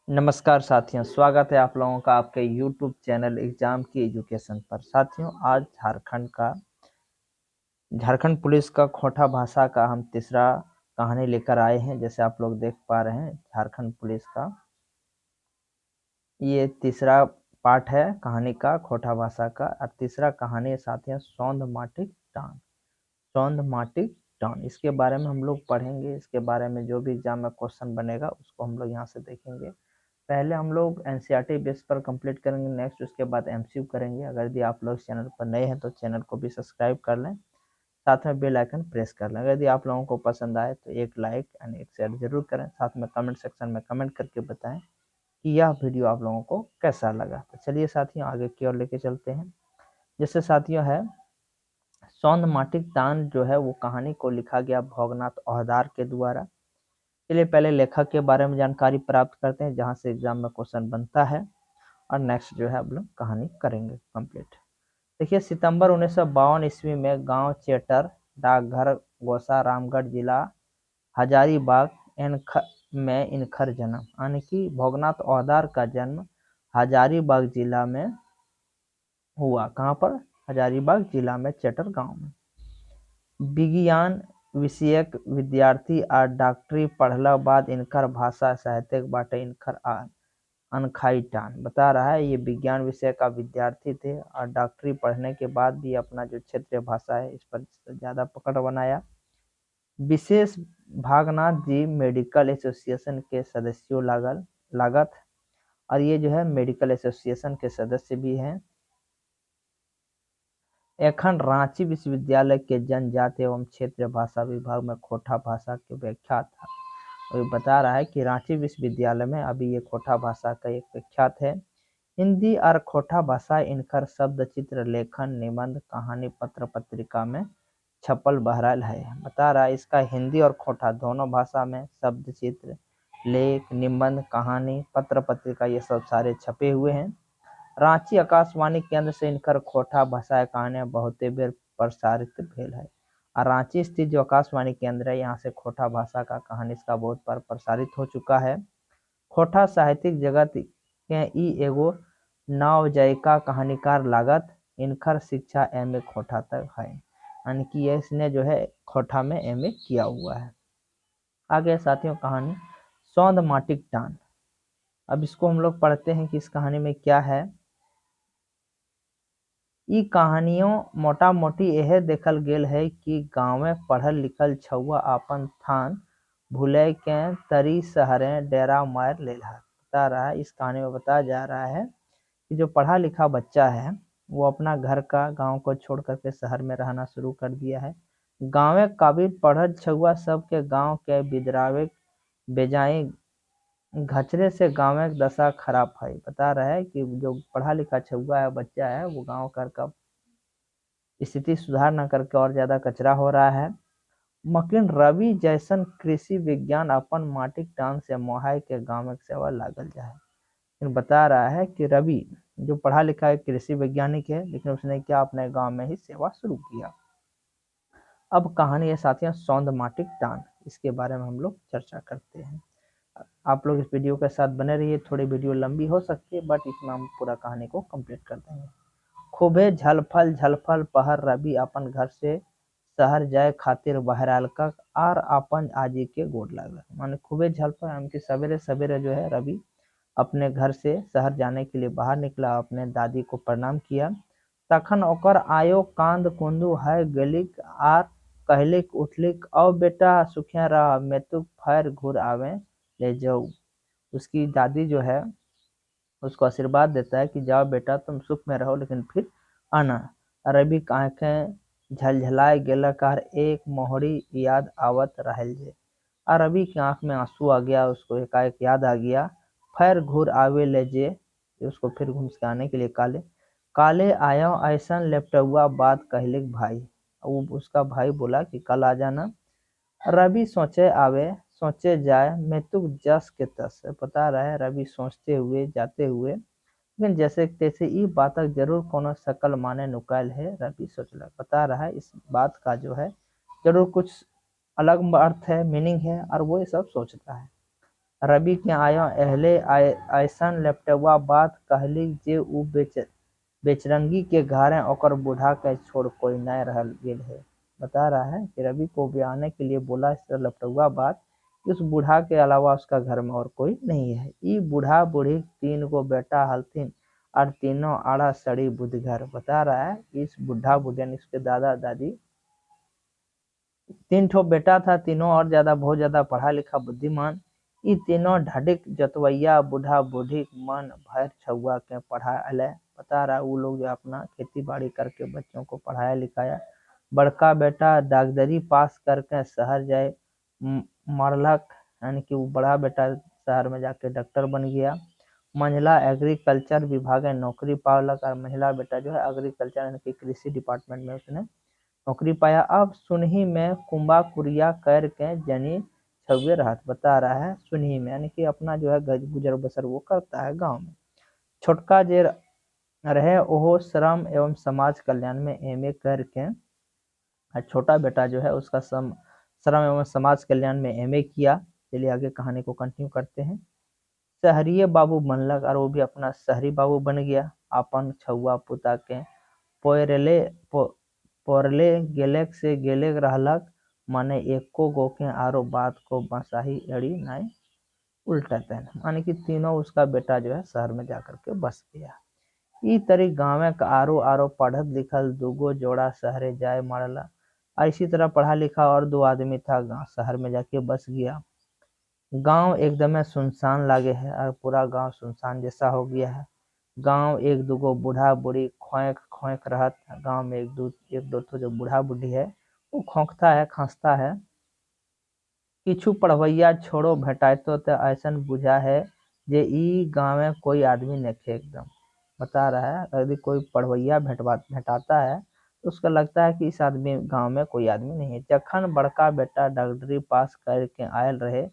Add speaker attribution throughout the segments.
Speaker 1: नमस्कार साथियों, स्वागत है आप लोगों का आपके YouTube चैनल एग्जाम की एजुकेशन पर। साथियों, आज झारखंड पुलिस का खोटा भाषा का हम तीसरा कहानी लेकर आए हैं। जैसे आप लोग देख पा रहे हैं, झारखंड पुलिस का ये तीसरा पार्ट है कहानी का, खोटा भाषा का। और तीसरा कहानी है साथियों, सौंध माटिक टान। सौंध माटिक टान, इसके बारे में हम लोग पढ़ेंगे। इसके बारे में जो भी एग्जाम में क्वेश्चन बनेगा उसको हम लोग यहाँ से देखेंगे। पहले हम लोग एनसीईआरटी बेस पर कंप्लीट करेंगे, नेक्स्ट उसके बाद एमसीक्यू करेंगे। अगर यदि आप लोग चैनल पर नए हैं तो चैनल को भी सब्सक्राइब कर लें, साथ में बेल आइकन प्रेस कर लें। अगर यदि आप लोगों को पसंद आए तो एक लाइक एंड एक शेयर जरूर करें। साथ में कमेंट सेक्शन में कमेंट करके बताएं कि यह वीडियो आप लोगों को कैसा लगा। तो चलिए साथियों, आगे की ओर लेके चलते हैं। जैसे साथियों है, सौंध माटिक तान जो है वो कहानी को लिखा गया भोगनाथ औहदार के द्वारा। चलिए पहले लेखक के बारे में जानकारी प्राप्त करते हैं, जहाँ से एग्जाम में क्वेश्चन बनता है, और नेक्स्ट जो है हम लोग कहानी करेंगे कंप्लीट। देखिए, सितंबर 1952 ईस्वी में गांव चेटर, डाकघर गोसा, रामगढ़ जिला हजारीबाग में इनखर जन्म, यानी कि भोगनाथ औहदार का जन्म हजारीबाग जिला में हुआ। कहाँ पर? हजारीबाग जिला में, चेटर गांव में। विज्ञान विषयक विद्यार्थी और डॉक्टरी पढ़ला बाद इनकर भाषा साहित्य बाटे इनकर अनखाई टान। बता रहा है ये विज्ञान विषय का विद्यार्थी थे और डॉक्टरी पढ़ने के बाद भी अपना जो क्षेत्रीय भाषा है इस पर ज़्यादा पकड़ बनाया। विशेष भागनाथ जी मेडिकल एसोसिएशन के सदस्यों लागत, और ये जो है मेडिकल एसोसिएशन के सदस्य भी हैं। एखन रांची विश्वविद्यालय के जनजाति एवं क्षेत्रीय भाषा विभाग में खोटा भाषा के व्याख्यात था। और ये बता रहा है कि रांची विश्वविद्यालय में अभी ये खोटा भाषा का एक व्याख्यात है। हिंदी और खोटा भाषा इनकर शब्द चित्र लेखन निबंध कहानी पत्र पत्रिका में छपल बहरल है। बता रहा है इसका हिंदी और खोटा दोनों भाषा में शब्द चित्र लेख निबंध कहानी पत्र पत्रिका ये सब सारे छपे हुए हैं। रांची आकाशवाणी केंद्र से इनकर खोटा भाषा कहानी बहुते बेर प्रसारित भेल है। और रांची स्थित जो आकाशवाणी केंद्र है, यहाँ से खोटा भाषा का कहानी इसका बहुत बार प्रसारित हो चुका है। खोटा साहित्यिक जगत के ई एगो नवजायका कहानीकार लागत, इनकर शिक्षा एमए खोटा तक है, यानी कि इसने जो है खोटा में एमए किया हुआ है। आगे साथियों कहानी सौंध माटिक टान। अब इसको हम लोग पढ़ते हैं कि इस कहानी में क्या है। ई कहानियों मोटा मोटी यह देखल गेल है कि गाँव पढ़ल लिखल छुआ अपन थान भूले के तरी शहरे डेरा मार ले बता रहा है। इस कहानी में बताया जा रहा है कि जो पढ़ा लिखा बच्चा है वो अपना घर का गांव को छोड़ करके शहर में रहना शुरू कर दिया है। गाँव काबिल पढ़ल छुआ सबके गांव के बिदरावे बेजाई घचरे से गाँव की दशा खराब है। बता रहा है कि जो पढ़ा लिखा छुआ है बच्चा है वो गाँव घर का स्थिति सुधार न करके और ज्यादा कचरा हो रहा है। मकिन रवि जैसन कृषि विज्ञान अपन माटिक टान से मोहाय के गाँव की सेवा लागल जाए। लेकिन बता रहा है कि रवि जो पढ़ा लिखा है कृषि वैज्ञानिक है, लेकिन उसने क्या अपने गांव में ही सेवा शुरू किया। अब कहानी है साथियों सौंध माटिक टान, इसके बारे में हम लोग चर्चा करते हैं। आप लोग इस वीडियो के साथ बने रहिए। थोड़ी वीडियो लंबी हो सकती है बट इसमें हम पूरा कहानी को कंप्लीट कर देंगे। खूबे झलफल झलफल पहर रवि अपन घर से शहर जाए खातिर बहराल का और अपन आजी के गोड़ लागल। माने खूबे झलफल, यानी कि सवेरे सवेरे जो है रवि अपने घर से शहर जाने के लिए बाहर निकला, अपने दादी को प्रणाम किया। तखन ओकर आयो कांद कुंदू है गलिक आर कहलिक उठलिक औ बेटा सुखिया रह मेतुक फैर घूर आवे ले जाऊ। उसकी दादी जो है उसको आशीर्वाद देता है कि जाओ बेटा तुम सुख में रहो लेकिन फिर आना। रवि की आंखें झलझलाए गेलक और एक मोहरी याद आवत रहल जे। और रवि की आंख में आंसू आ गया, उसको एकाएक याद आ गया। फैर घूर आवे ले जे, उसको फिर घूम के आने के लिए काले काले आया ऐसा लेपटुआ बात कहलिक भाई। वो उसका भाई बोला कि कल आ जाना। रवि सोचे आवे सोचे जाए मेतुक जस के तस। बता रहा है रवि सोचते हुए जाते हुए, लेकिन जैसे तैसे ई बातक जरूर कोनो शकल माने नुकायल है, रवि सोचलक। बता रहा है इस बात का जो है जरूर कुछ अलग अर्थ है, मीनिंग है, और वो ये सब सोचता है। रवि के आयो अहले ऐसन लेपटवा बात कहली जे उ बेचरंगी के घरे ओकर बूढ़ा के छोड़ कोई न रह गेल है। बता रहा है कि रवि को ब्याहने के लिए बोला इस तरह लपटुआ बात कि उस बूढ़ा के अलावा उसका घर में और कोई नहीं है। ई बूढ़ा बूढ़ी 3 गो बेटा हलथिन और तीनों आड़ा सड़ी बुद्धघर। बता रहा है कि इस बुढ़ा बुढ़ियन इसके दादा दादी 3 ठो बेटा था, तीनों और ज्यादा बहुत ज्यादा पढ़ा लिखा बुद्धिमान। ई तीनों ढडिक जतवैया बूढ़ा बूढ़ी मन भर छुआ के पढ़ाए। बता रहा है वो लोग जो अपना खेती बाड़ी करके बच्चों को पढ़ाया लिखाया। बड़का बेटा डॉक्टरी पास करके शहर जाए मरलक, यानी कि वो बड़ा बेटा शहर में जाके डॉक्टर बन गया। महिला एग्रीकल्चर विभाग में नौकरी पावलक और महिला बेटा जो है एग्रीकल्चर यानी कि कृषि डिपार्टमेंट में उसने नौकरी पाया। अब सुनही में कुंबा कुरिया कर के जनी छुए रहत। बता रहा है सुनही में यानी कि अपना जो है गुजर बसर वो करता है गांव में। छोटका जे रहे ओहो श्रम एवं समाज कल्याण में एमए करके, छोटा बेटा जो है उसका श्रम एवं समाज कल्याण में एमए किया। चलिए आगे कहानी को कंटिन्यू करते हैं। शहरीय बाबू बनलक और वो भी अपना शहरी बाबू बन गया। अपन छुआ पुता के पोरले गेलेक से गेलेक रहलक, माने एको गो के आरो बात को बसाही एड़ी नहीं उल्टते हैं, माने कि तीनों उसका बेटा जो है शहर में जाकर के बस गया। ई तरी गाँव का आरो आरो पढ़त लिखल दूगो जोड़ा शहरे जाए मरला। इसी तरह पढ़ा लिखा और 2 आदमी था, गाँव शहर में जाके बस गया। गांव एकदम सुनसान लागे है और पूरा गांव सुनसान जैसा हो गया है। गांव एक दूगो बूढ़ा बूढ़ी खोंक खोंक रहत। गांव में एक दो तो जो बूढ़ा बूढ़ी है वो खोंकता है खांसता है। किछु पढ़वैया छोड़ो भेटातो तो ऐसन बुझा है जे ई गाँव में कोई आदमी नहीं एकदम। बता रहा है यदि कोई पढ़वैया भेटाता है तो उसका लगता है कि इस आदमी गांव में कोई आदमी नहीं है। जखन बड़का बेटा डॉक्टरी पास करके आयल रहे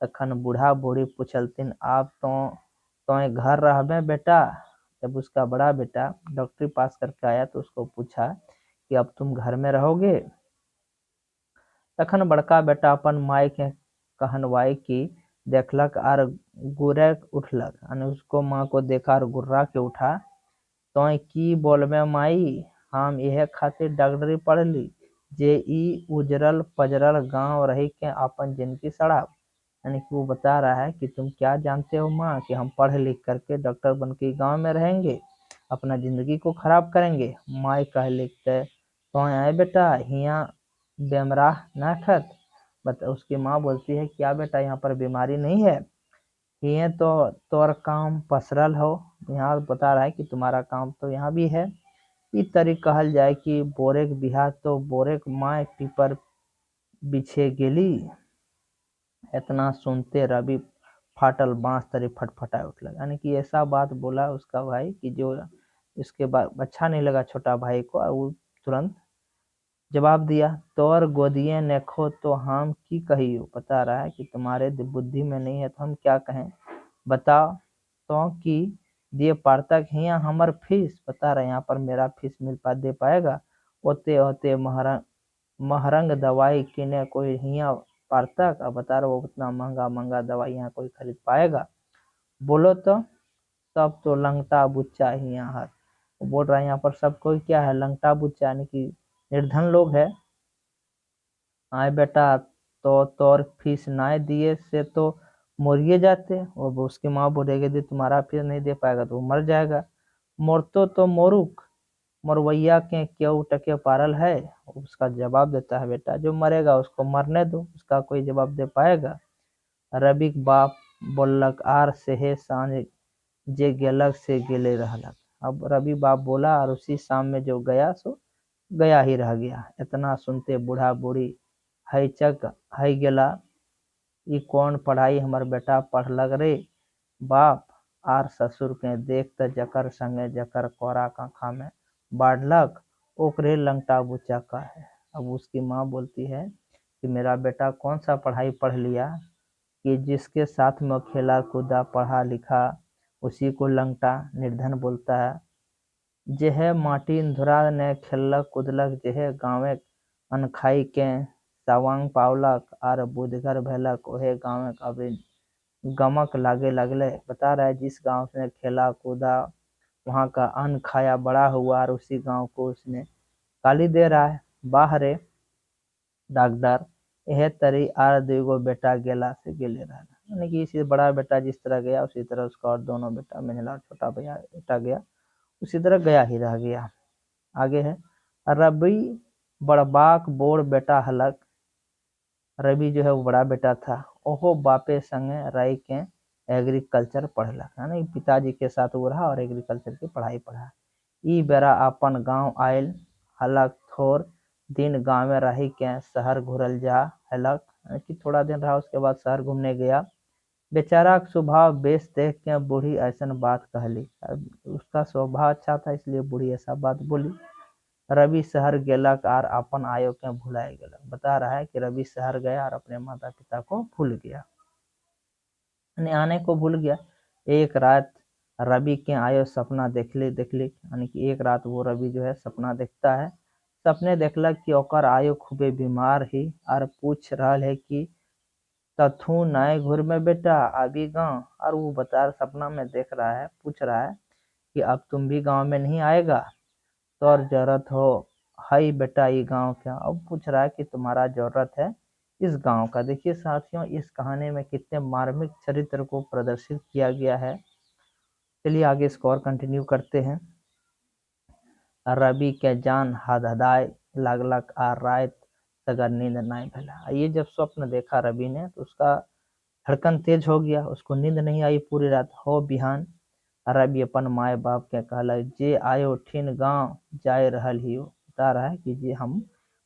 Speaker 1: तखन बूढ़ा बूढ़ी पूछलथिन आप तो घर रहबे बेटा। जब उसका बड़ा बेटा डॉक्टरी पास करके आया तो उसको पूछा कि अब तुम घर में रहोगे। तखन बड़का बेटा अपन माई के कहनवाई की देखलक और गुर्रे उठलक, यानी उसको माँ को देखा और गुर्रा के उठा। तो की बोलबे माई, हम यह खातिर डॉक्टरी पढ़ली जे ई उजरल पजरल गांव रही के अपन जिंदगी सड़ाब। यानी कि वो बता रहा है कि तुम क्या जानते हो माँ कि हम पढ़ लिख करके डॉक्टर बन के गाँव में रहेंगे, अपना जिंदगी को खराब करेंगे। माई कह लिखते तो आए बेटा हिया बेमराह ना खत। उसकी माँ बोलती है क्या बेटा यहाँ पर बीमारी नहीं है, ये तो तोर काम पसरल हो। यहाँ बता रहा है कि तुम्हारा काम तो यहाँ भी है। इस तरी कहल जाए कि बोरेक बिहा तो बोरेक माय पीपर बिछे गेली। इतना सुनते रवि फाटल बांस तरी फटफटाए उठलक, यानी कि ऐसा बात बोला उसका भाई कि जो इसके बाद अच्छा नहीं लगा छोटा भाई को और वो तुरंत जवाब दिया तोर गोदिए नेखो तो हम की कहियो। बता रहा है कि तुम्हारे बुद्धि में नहीं है तो हम क्या कहें, बताओ तो कि दिए पारतक हिया हमर फीस। बता रहे यहाँ पर मेरा फीस दे पाएगा। ओते होते महरंग दवाई किने कोई हिया पारतक। अब बता रहे वो उतना महंगा महंगा दवाई यहाँ कोई खरीद पाएगा। बोलो तो सब तो लंगटा बुच्चा ही यहाँ है। वो बोल रहा है यहाँ पर सब कोई क्या है लंगटा बुच्चा यानी कि निर्धन लोग है। आए बेटा तो तोर फीस ना दिए से तो मरिए जाते। और उसकी माँ बोलेगी यदि तुम्हारा फीस नहीं दे पाएगा तो वो मर जाएगा। मोरतो तो मोरुक मरवैया के क्यों टके पारल है। उसका जवाब देता है बेटा जो मरेगा उसको मरने दो, उसका कोई जवाब दे पाएगा। रवि बाप बोलक आर सेहे सांझ जे गेलक से गेले रहलक। अब रवि बाप बोला और उसी शाम में जो गया सो गया ही रह गया। इतना सुनते बूढ़ा बूढ़ी हैचक है गेला। ई कौन पढ़ाई हमर बेटा पढ़लक रे बाप। आर ससुर के देख त जकर संगे जकर कोरा कांखा में बाढ़लक ओकरे लंगटा बुच्चा का है। अब उसकी माँ बोलती है कि मेरा बेटा कौन सा पढ़ाई पढ़ लिया कि जिसके साथ में खेला कूदा पढ़ा लिखा उसी को लंगटा निर्धन बोलता है। जेह माटी धुरा ने खेलक कूदलक जेह गाँवे अनखाई के सवांग पावलक आर बुधगर भेलक ओहे गाँव अभी गमक लागे लगले। बता रहा है जिस गांव से खेला कूदा वहां का अन्न खाया बड़ा हुआ और उसी गांव को उसने गाली दे रहा है। बाहरे डॉक्टर यह तरी आर दुगो बेटा गेला से गेले रहा, यानी कि इसी बड़ा बेटा जिस तरह गया उसी तरह उसका और दोनों बेटा मेजला और छोटा भैया बेटा गया उसी तरह गया ही रह गया। आगे है रबी बड़बाक बोर बेटा हलक। रवि जो है वो बड़ा बेटा था। ओहो बापे संगे रही के एग्रीकल्चर पढ़लक, यानी पिताजी के साथ वो रहा और एग्रीकल्चर की पढ़ाई पढ़ा। ई बेरा अपन गांव आयल हलक थोर दिन गाँव में रही के शहर घुरल जा हलक, कि थोड़ा दिन रहा उसके बाद शहर घूमने गया। बेचारा का स्वभाव बेस देख के बूढ़ी ऐसा बात कहली। उसका स्वभाव अच्छा था इसलिए बूढ़ी ऐसा बात बोली। रवि शहर गेलक और अपन आयो के भुलाए गेलक। बता रहा है कि रवि शहर गया और अपने माता पिता को भूल गया, आने को भूल गया। एक रात रवि के आयो सपना देखली यानी कि एक रात वो रवि जो है सपना देखता है। सपने देखलक कि ओकर आयो खूबे बीमार ही और पूछ रहा है कि तथू नए घुर में बेटा अभी गाँव। और वो बता सपना में देख रहा है पूछ रहा है कि अब तुम भी गाँव में नहीं आएगा तो और जरूरत हो हाई बेटा ये गांव क्या। अब पूछ रहा है कि तुम्हारा जरूरत है इस गांव का। देखिए साथियों इस कहानी में कितने मार्मिक चरित्र को प्रदर्शित किया गया है। चलिए आगे इसको और कंटिन्यू करते हैं। रवि के जान हदहदाय लगलक आ रात सगर नींद नहीं भला। ये जब स्वप्न देखा रवि ने तो उसका धड़कन तेज हो गया, उसको नींद नहीं आई पूरी रात। हो बिहान रवि अपन माए बाप के कहला जे आयो ठिन गांव जाए रहल हियो। बता रहा है कि जे हम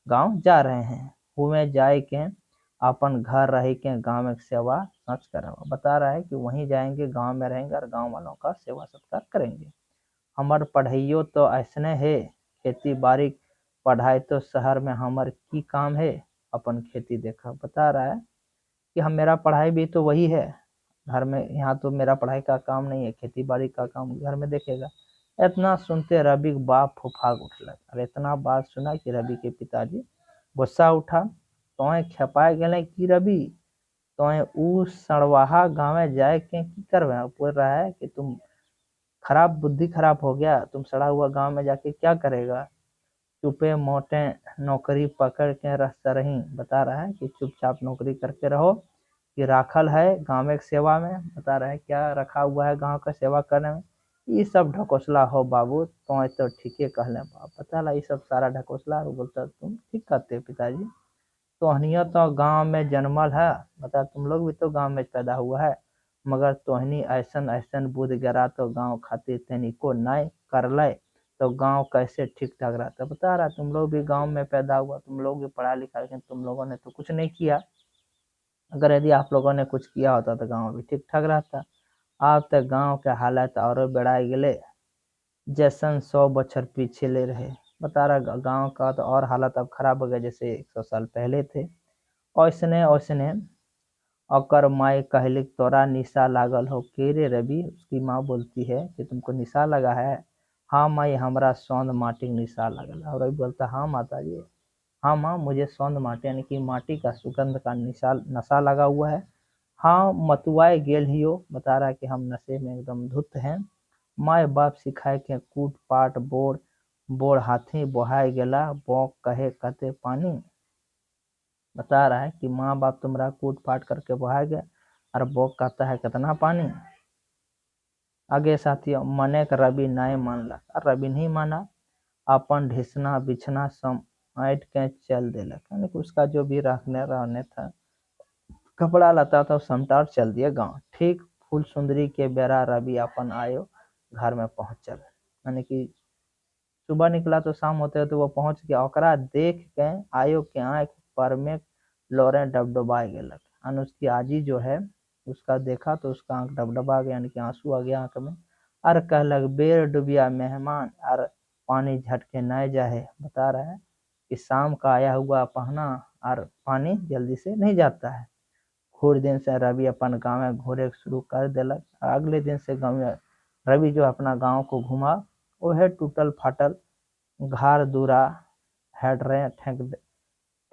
Speaker 1: गांव जा रहे हैं हुए जाए के अपन घर रह के गांव में सेवा सच करें। बता रहा है कि वहीं जाएंगे गांव में रहेंगे और गांव वालों का सेवा सत्कार करेंगे। हमर पढ़ाइयो तो ऐसने है खेती बाड़ी पढ़ाई तो शहर में हमर की काम है अपन खेती देखा। बता रहा है कि हम मेरा पढ़ाई भी तो वही है घर में, यहाँ तो मेरा पढ़ाई का काम नहीं है खेती बाड़ी का काम घर में देखेगा। इतना सुनते रवि के बाप फुफाग उठलक और इतना बात सुना कि रवि के पिताजी गुस्सा उठा। तोए खेपाए गए कि रवि तोए ऊ सड़वाहा गाँव जाए के की करवे। बोल रहा है कि तुम खराब बुद्धि खराब हो गया, तुम सड़ा हुआ गांव में जाके क्या करेगा। चुपे मोटे नौकरी पकड़ के रह रही। बता रहा है कि चुपचाप नौकरी करके रहो कि राखल है गाँव के सेवा में। बता रहा है क्या रखा हुआ है गाँव का सेवा करने में। ये सब ढकोसला हो बाबू तो ठीके कहले बाप। बता ला ये सब सारा ढकोसला। बोलता तुम ठीक कहते हो पिताजी, तोहनिया तो गांव में जन्मल है। बता तुम लोग भी तो गांव में पैदा हुआ है मगर तोहनी ऐसन ऐसन बुध गिरा तो गांव खातिर तनिको नहीं कर ले तो गांव कैसे ठीक ठाक रहता। बता रहा तुम लोग भी गांव में पैदा हुआ, तुम लोग भी पढ़ा लिखा, लेकिन तुम लोगों ने तो कुछ नहीं किया। अगर यदि आप लोगों ने कुछ किया होता तो गांव भी ठीक ठाक रहता। अब तक गांव के हालत और बेड़ाई गए जैसन 100 बछर पीछे ले रहे। बता रहा गांव का तो और हालत अब खराब हो गया जैसे 100 साल पहले थे। ओसने ओसने ओकर माई कहली तोरा निशा लागल हो के रे रवि। उसकी माँ बोलती है कि तुमको निशा लगा है। हाँ माई हमरा सौंद माटी निशा लगल। और रवि बोलता हाँ माता जी, हाँ माँ मुझे सौंद माटी यानी कि माटी का सुगंध का नशा लगा हुआ है। हाँ मतुआए गेल हियो। बता रहा है कि हम नशे में एकदम धुत हैं। माए बाप सिखाए के कूट पाट बोर बोर हाथी बोहाय गेला बौक कहे कते पानी। बता रहा है कि माँ बाप तुम्हारा कूट फाट करके बहा गया और बोक कहता है कितना पानी। आगे साथियों मने का रवि नहीं मानला और रवि नहीं माना। अपन ढिसना बिछना समेट के चल देलक, यानी कि उसका जो भी रहने था कपड़ा लता था समटा चल दिया गाँव। ठीक फूल सुंदरी के बेरा रवि अपन आयो घर में पहुंचल, यानी कि सुबह निकला तो शाम होते तो वो पहुंच गया। ओकरा देख के आयो के आंख पर में लोरे डबडबाए गेलक। और उसकी आजी जो है उसका देखा तो उसका आंख डबडबा गया, यानी कि आंसू आ गया आंख में। और कहलक बेर डूबिया मेहमान और पानी झटके न जाए। बता रहा है कि शाम का आया हुआ पहना और पानी जल्दी से नहीं जाता है। घूर दिन से रवि अपन गाँव में घूरे शुरू कर देलक। अगले दिन से गाँव में रवि जो अपना गाँव को घुमा वह टूटल फाटल घार दूरा हेडरे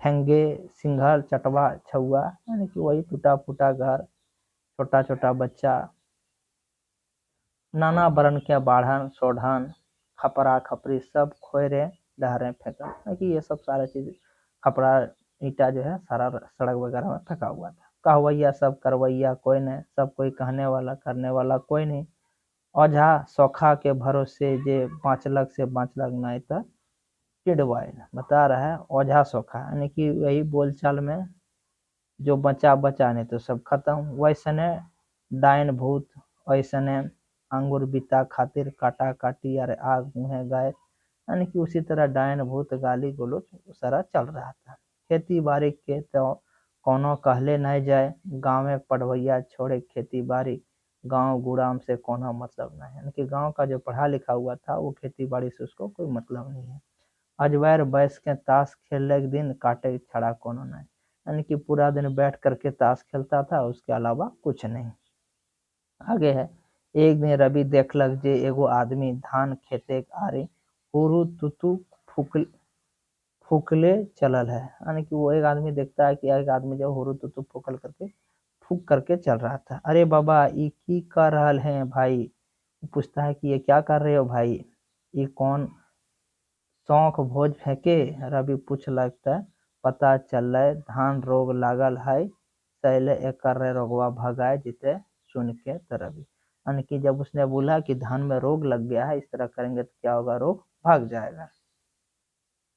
Speaker 1: ठेंगे सिंघल चटवा छुआ, यानी कि वही टूटा फूटा घर छोटा छोटा बच्चा नाना बरन के बाढ़न सोढ़न खपरा खपरी सब खोरे डहरे फेंका कि ये सब सारा चीज खपरा ईटा जो है सारा सड़क वगैरह में फेंका हुआ था। कहवैया सब करवैया कोई नहीं, सब कोई कहने वाला करने वाला कोई नहीं। ओझा सौखा के भरोसे जे बाँचलक से बाँचलक नहीं तो चिड़वाइल। बता रहा है ओझा सौखा यानी कि वही बोलचाल में जो बचा बचा नहीं तो सब खत्म। वैसने डायन भूत ऐसने अंगूर बीता खातिर काटा काटी अरे आग मुँहे गाय यानी कि उसी तरह डायन भूत गाली गलौज सारा चल रहा था। खेती बाड़ी के तो कोनो कहले नहीं जाए, गाँव में पढ़वैया छोड़े खेती बाड़ी, गाँव गुड़ाम से कोनो मतलब नहीं। यानी कि गाँव का जो पढ़ा लिखा हुआ था वो खेती बाड़ी से उसको कोई मतलब नहीं है। अजवायर बैस के ताश खेलने के दिन काटे छड़ा कोनो नहीं, यानी कि पूरा दिन बैठ करके ताश खेलता था, उसके अलावा कुछ नहीं। आगे है, एक दिन रवि देखलक जे एगो आदमी धान खेते आरे हुरु तुतु फूकले चलल है। यानी कि वो एक आदमी देखता है कि एक आदमी जो हुरु तुतु फूक करके चल रहा था। अरे बाबा ये की कर रहल है भाई, पूछता है कि ये क्या कर रहे हो भाई, ये कौन शौक भोज फेंके। रवि पूछ लगता है पता चल धान रोग लागल है, सैले एकर रोगवा भगाए जीते सुन के तो रवि। यानी कि जब उसने बोला कि धान में रोग लग गया है, इस तरह करेंगे तो क्या होगा, रोग भाग जाएगा।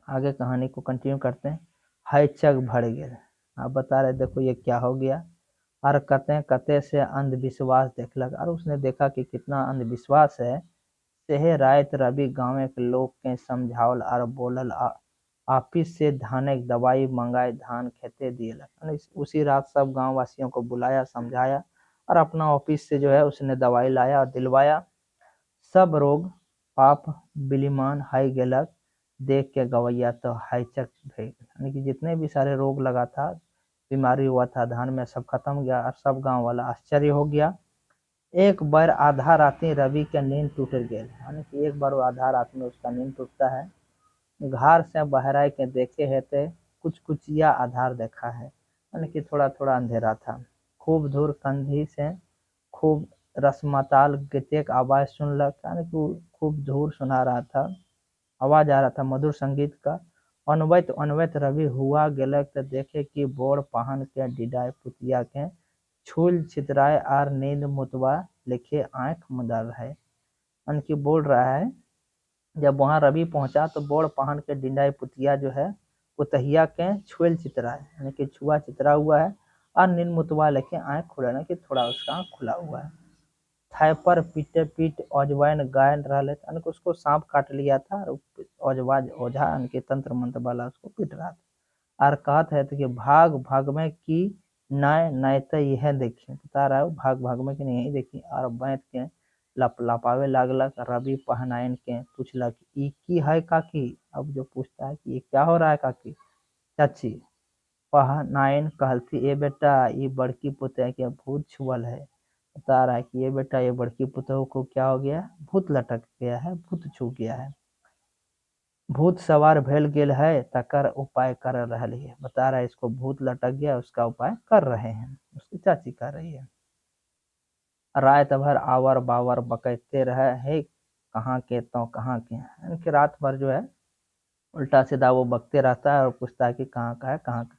Speaker 1: आगे कहानी को कंटिन्यू करते हैं। हाय चग भड़ गए। आप बता रहे देखो ये क्या हो गया। और कते कते से अंधविश्वास देखलक, और उसने देखा कि कितना अंधविश्वास है। सेहे रात रवि गाँव के लोग के समझावल और बोलल ऑफिस से धाने की दवाई मंगाए धान खेते दिएलक। उसी रात सब गांव वासियों को बुलाया समझाया और अपना ऑफिस से जो है उसने दवाई लाया और दिलवाया। सब रोग पाप बिलीमान हाई गेलक, देख के गवैया तो हाईचक भे, यानी कि जितने भी सारे रोग लगा था, बीमारी हुआ था धान में, सब खत्म गया और सब गांव वाला आश्चर्य हो गया। एक बार आधा राती रवि के नींद टूट गए, यानी कि एक बार वो आधा रात में उसका नींद टूटता है। घर से बहराई के देखे है ते कुछ कुचिया आधार देखा है, यानी कि थोड़ा थोड़ा अंधेरा था। खूब दूर कंधी से खूब रसमताल गीतक आवाज सुनलक, यानी कि खूब दूर सुना रहा था, आवाज आ रहा था मधुर संगीत का। अनवैत अनवैत रवि हुआ गेलक तो देखे कि बोर पहन के डिडाय पुतिया के छूल छितराए आर नींद मुतवा लिखे आंख मुदल है। यानी कि बोल रहा है जब वहां रवि पहुंचा तो बोड़ पहन के डिंडाई पुतिया जो है पुतहिया के छुएल चितरा है, यानी कि छुआ चितरा हुआ है और नींद मुतवा लेके आंख खुला, ना कि थोड़ा उसका आंख खुला हुआ है। थाय पर पीटे पीट अजवाइन गायन रहा, यानी कि उसको सांप काट लिया था और अजवाज ओझा यानी कि तंत्र मंत्र वाला उसको पीट रहा था। और कहत है तो कि भाग भाग में की नय नय तो यह देखी, बता रहा है भाग भाग में कि नहीं देखी। और बैठ के लपलपावे लागलक। रवि पहनाइन के पूछलक ई की है काकी। अब जो पूछता है कि ये क्या हो रहा है काकी चाची, पहनाइन कहलती ए बेटा ये बड़की पुतह के भूत छुअल है। बता रहा है कि ये बेटा ये बड़की पुतह को क्या हो गया, भूत लटक गया है, भूत छू गया है, भूत सवार भेल गेल है तकर उपाय कर रही है। बता रहा है इसको भूत लटक गया, उसका उपाय कर रहे हैं, उसकी चाची कर रही है। रात भर आवर बावर बकैते रहे है, कहाँ के तो कहाँ के, यानी कि रात भर जो है उल्टा सीधा वो बकते रहता है और पूछता है कि कहाँ का है कहाँ का।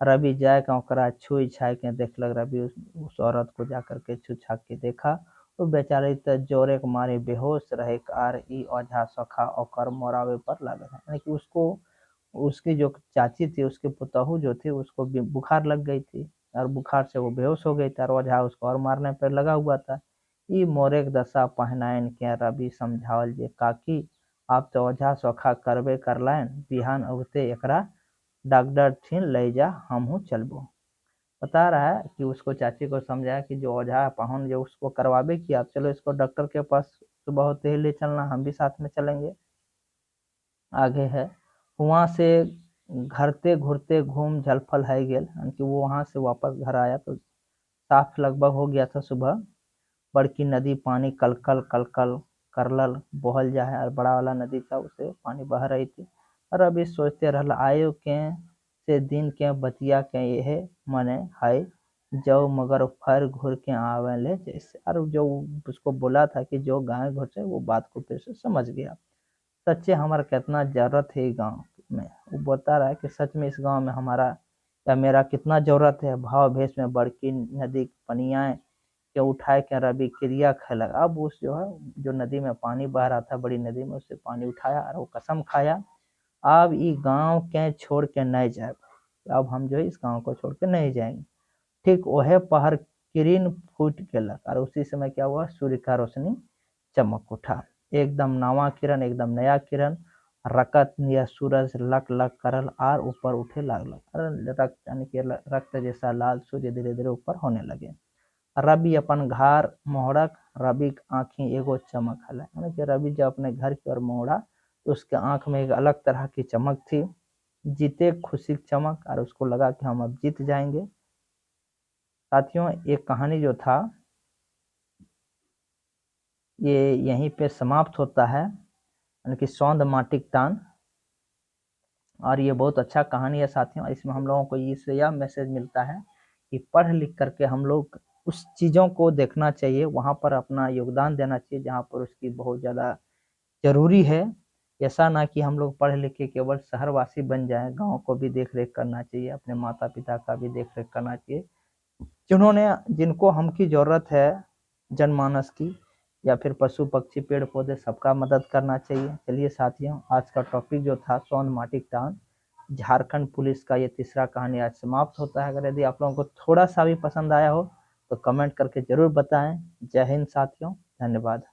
Speaker 1: रवि जाए का ओकरा छुई छाई के देखलक। रवि उस औरत को जा करके छू छा के देखा, वो बेचारी तो जोरे के मारे बेहोश रहे कार ई ओझा सखा ओकर मोरावे पर लगे है, यानी कि उसको उसकी जो चाची थी उसके पुतहू जो थी उसको बुखार लग गई थी और बुखार से वो बेहोश हो गई थी और ओझा उसको और मारने पर लगा हुआ था। ई मोरे के दशा पहनाइन के रवि समझावल जे काकी आप तो ओझा सोखा करबे करलाइन, बिहान उगते एकरा डॉक्टर ठिन ले जा हमहू चलबो। बता रहा है कि उसको चाची को समझाया कि जो ओझा पाहुन जो उसको करवाबे कि आप चलो इसको डॉक्टर के पास सुबह होते ही ले चलना, हम भी साथ में चलेंगे। आगे है, वहाँ से घरते घुरते घूम झलफल है गेल, यानी कि वो वहाँ से वापस घर आया तो साफ लगभग हो गया था सुबह। बड़की नदी पानी कलकल कलकल करलल बहल जा है और बड़ा वाला नदी था उसे पानी बह रही थी। और अभी सोचते रहल आयो के से दिन के बतिया के यह मने है जो मगर फर घुर के आवेले जैसे। और जो उसको बोला था कि जो गाय घुसे वो बात को फिर से समझ गया। सच्चे हमारा कितना जरूरत है गांव में। वो बता रहा है कि सच में इस गांव में हमारा या मेरा कितना जरूरत है। भाव भेष में बड़की नदी पनियाए के उठाए के रवि क्रिया खेलक। अब उस जो है जो नदी में पानी बह रहा था, बड़ी नदी में, उससे पानी उठाया और वो कसम खाया अब ई गांव के छोड़ के नहीं जाए। अब हम जो है इस गांव को छोड़ के नहीं जाएंगे। ठीक वह पहर किरण फूट गेलक और उसी समय क्या हुआ, सूर्य का रोशनी चमक उठा। एकदम नवा किरण, एकदम नया किरण। रकत या सूरज लक लक करल और ऊपर उठे लागल। रक्त यानी कि रक्त जैसा लाल सूर्य धीरे धीरे ऊपर होने लगे। रवि अपन घर मोहड़क, रवि की आंखी एगो चमक हल, यानी कि रवि जब अपने घर की ओर मोड़ा तो उसके आंख में एक अलग तरह की चमक थी। जीते खुशी की चमक, और उसको लगा कि हम अब जीत जाएंगे। साथियों ये कहानी जो था ये यहीं पे समाप्त होता है, यानी कि सौंद माटिक टान। और ये बहुत अच्छा कहानी है साथियों। इसमें हम लोगों को इससे यह मैसेज मिलता है कि पढ़ लिख करके हम लोग उस चीज़ों को देखना चाहिए, वहाँ पर अपना योगदान देना चाहिए जहाँ पर उसकी बहुत ज़्यादा जरूरी है। ऐसा ना कि हम लोग पढ़ लिख के केवल शहरवासी बन जाएं। गांव को भी देख रेख करना चाहिए, अपने माता पिता का भी देख रेख करना चाहिए, जिनको हम की जरूरत है, जनमानस की, या फिर पशु पक्षी पेड़ पौधे, सबका मदद करना चाहिए। चलिए साथियों, आज का टॉपिक जो था सौंद माटिक टान, झारखंड पुलिस का, ये तीसरा कहानी आज समाप्त होता है। अगर यदि आप लोगों को थोड़ा सा भी पसंद आया हो तो कमेंट करके जरूर बताएं। जय हिंद साथियों, धन्यवाद।